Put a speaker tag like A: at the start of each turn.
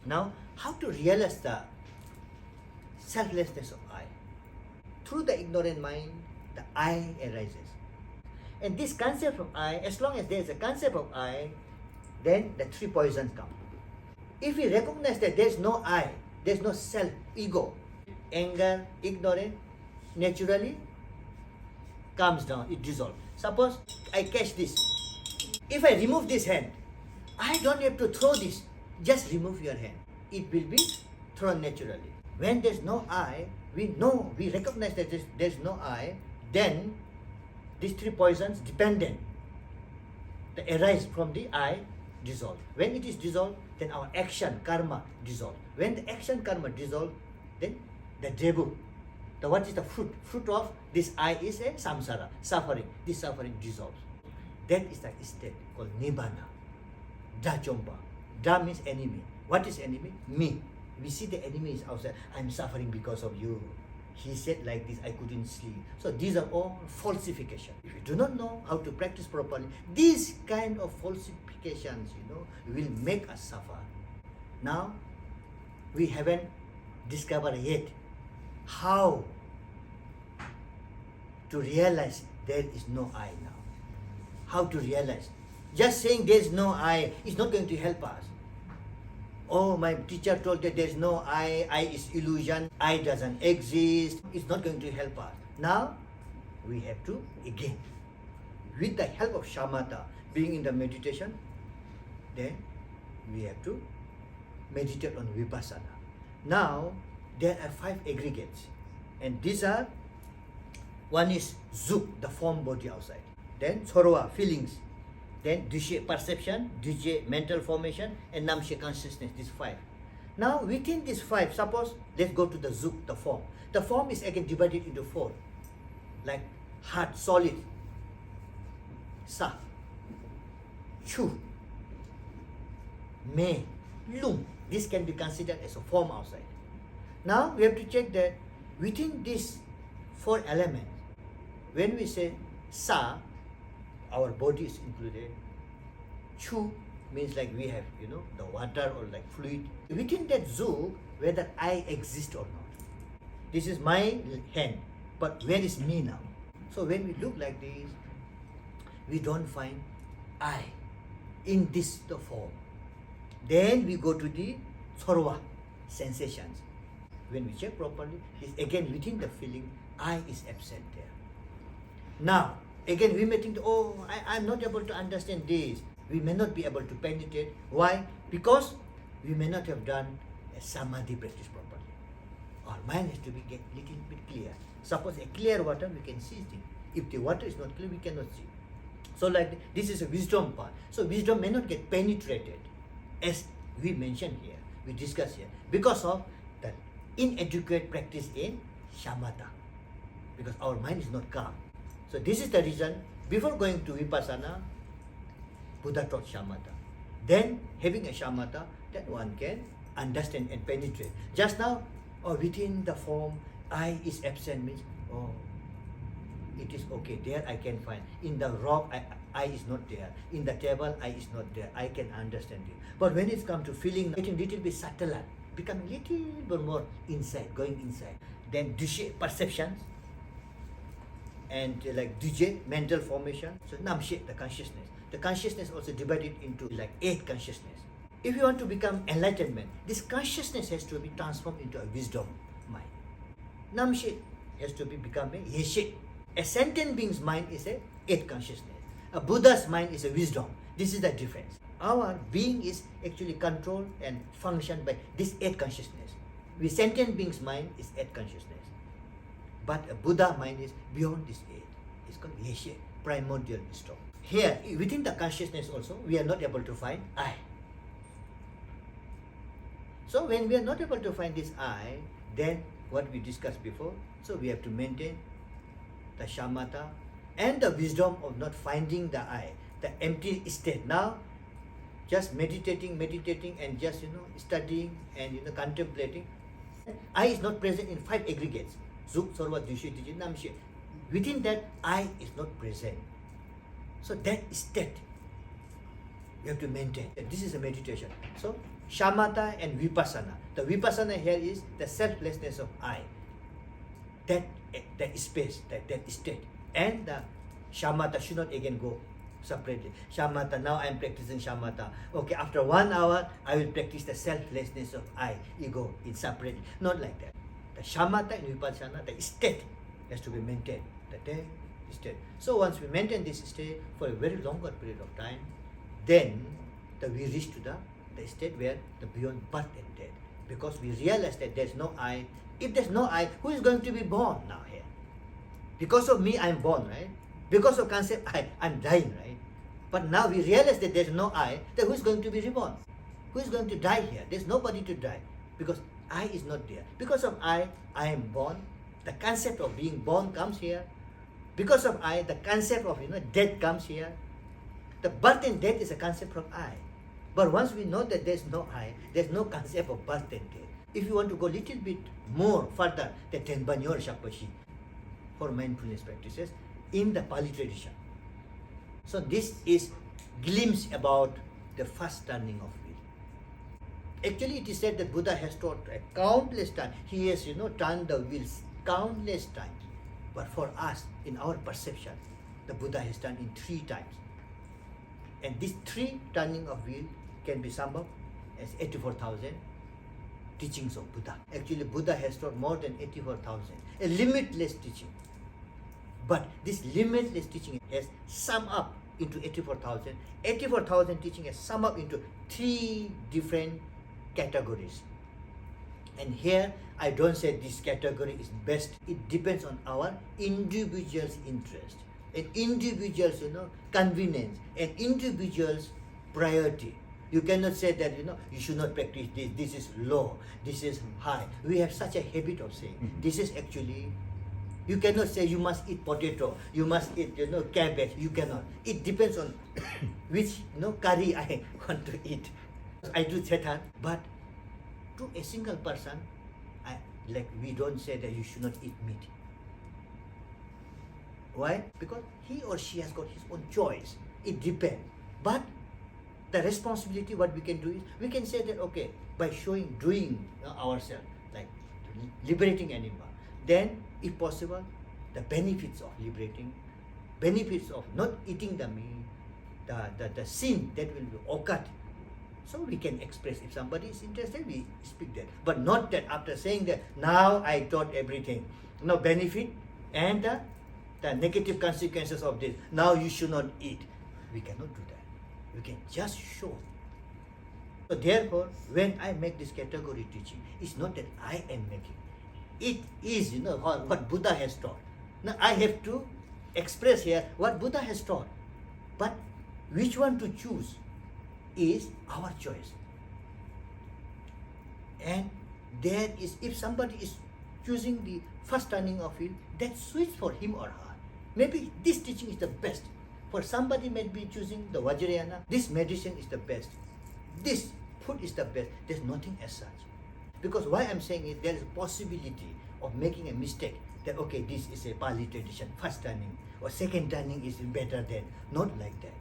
A: Now, how to realize the selflessness of I? Through the ignorant mind, the I arises. And this concept of I, as long as there is a concept of I, then the three poisons come. If we recognize that there is no I, there is no self, ego, anger, ignorance, naturally comes down, it dissolves. Suppose I catch this. If I remove this hand, I don't have to throw this. Just remove your hand. It will be thrown naturally. When there's no I, we know, we recognize that there's no I, then these three poisons dependent, the arise from the I, dissolve. When it is dissolved, then our action, karma, dissolve. When the action, karma dissolve, then the debu, what is the fruit? Fruit of this I is a samsara, suffering. This suffering dissolves. That is the state called nibbana. Dachompa. Da means enemy. What is enemy? Me. We see the enemy is outside. I'm suffering because of you. He said like this, I couldn't sleep. So these are all falsification. If you do not know how to practice properly, these kind of falsifications, will make us suffer. Now, we haven't discovered yet how to realize there is no I now. How to realize. Just saying there is no I is not going to help us. Oh, my teacher told that there is no I is illusion, I doesn't exist. It's not going to help us. Now, we have to, again, with the help of shamatha, being in the meditation, then we have to meditate on vipassana. Now, there are 5 aggregates. And these are, one is zuk, the form body outside. Then sorwa, feelings. Then dushe, perception, duje, mental formation, and namshe, consciousness, these 5. Now, within these 5, suppose, let's go to the zuk, the form. The form is again divided into 4. Like hard, solid, sa, chu, me, lung. This can be considered as a form outside. Now, we have to check that within these 4 elements, when we say sa, our body is included. Chu means like we have, the water or like fluid. Within that zuk, whether I exist or not. This is my hand, but where is me now? So when we look like this, we don't find I in this the form. Then we go to the sorwa, sensations. When we check properly, it's again within the feeling, I is absent there. Now, again, we may think, I'm not able to understand this. We may not be able to penetrate. Why? Because we may not have done a samadhi practice properly. Our mind has to be get little bit clear. Suppose a clear water, we can see things. If the water is not clear, we cannot see. So like this is a wisdom part. So wisdom may not get penetrated, as we mentioned here, we discuss here, because of the inadequate practice in shamatha. Because our mind is not calm. So this is the reason, before going to vipassana, Buddha taught shamatha. Then, having a shamatha, that one can understand and penetrate. Just now, within the form, I is absent means, it is okay, there I can find. In the rock, I is not there. In the table, I is not there. I can understand it. But when it's come to feeling, getting little bit subtler, becoming little bit more inside, going inside. Then dushe, perceptions, and like duje, mental formation. So namshe, the consciousness. The consciousness also divided into like 8 consciousness. If you want to become enlightenment, this consciousness has to be transformed into a wisdom mind. Namshe has to become a yeshe. A sentient being's mind is a 8 consciousness. A Buddha's mind is a wisdom. This is the difference. Our being is actually controlled and functioned by this 8 consciousness. The sentient being's mind is 8 consciousness. But a Buddha mind is beyond this 8. It's called Yeshe, primordial wisdom. Here, within the consciousness also, we are not able to find I. So when we are not able to find this I, then what we discussed before, so we have to maintain the shamatha and the wisdom of not finding the I, the empty state. Now, just meditating and just, studying and, contemplating. I is not present in 5 aggregates. Zuk, Sarva, Dushe, Diji, Namshe. Within that, I is not present. So that state you have to maintain. This is a meditation. So shamatha and vipassana. The vipassana here is the selflessness of I. That space, that state. And the shamatha should not again go separately. Shamatha, now I am practicing shamatha. Okay, after 1 hour, I will practice the selflessness of I, ego, in separately. Not like that. The shamatha and vipassana, the state has to be maintained. The state. So once we maintain this state for a very longer period of time, then we reach to the state where the beyond birth and death. Because we realize that there's no I. If there's no I, who is going to be born now here? Because of me, I'm born, right? Because of concept, I'm dying, right? But now we realize that there's no I, then who is going to be reborn? Who is going to die here? There's nobody to die because I is not there. Because of I am born. The concept of being born comes here. Because of I, the concept of death comes here. The birth and death is a concept from I. But once we know that there's no I, there's no concept of birth and death. If you want to go a little bit more further, the Tenbanyor Shapashi for mindfulness practices in the Pali tradition. So this is glimpse about the first turning of wheel. Actually, it is said that Buddha has taught countless times. He has turned the wheels countless times. But for us, in our perception, the Buddha has turned in 3 times. And these 3 turning of wheel can be summed up as 84,000 teachings of Buddha. Actually, Buddha has taught more than 84,000, a limitless teaching. But this limitless teaching has summed up into 84,000. 84,000 teaching has summed up into 3 different categories. And here, I don't say this category is best. It depends on our individual's interest, and individual's convenience, and individual's priority. You cannot say that you should not practice this. This is low. This is high. We have such a habit of saying this is actually. You cannot say you must eat potato. You must eat cabbage. You cannot. It depends on which curry I want to eat. I do chetan, but to a single person, we don't say that you should not eat meat. Why? Because he or she has got his own choice. It depends. But the responsibility, what we can do is, we can say that, okay, by doing ourselves, like liberating animal, then, if possible, the benefits of liberating, benefits of not eating the meat, the sin that will be occurred. So we can express, if somebody is interested, we speak that. But not that after saying that, now I taught everything. No benefit and the negative consequences of this. Now you should not eat. We cannot do that. We can just show. So therefore, when I make this category teaching, it's not that I am making. It is, what Buddha has taught. Now I have to express here what Buddha has taught. But which one to choose is our choice. And there is, if somebody is choosing the first turning of wheel, that suits for him or her. Maybe this teaching is the best. For somebody may be choosing the Vajrayana, this medicine is the best. This food is the best. There's nothing as such. Because why I'm saying is, there is a possibility of making a mistake that, okay, this is a Pali tradition, first turning, or second turning is better than. Not like that.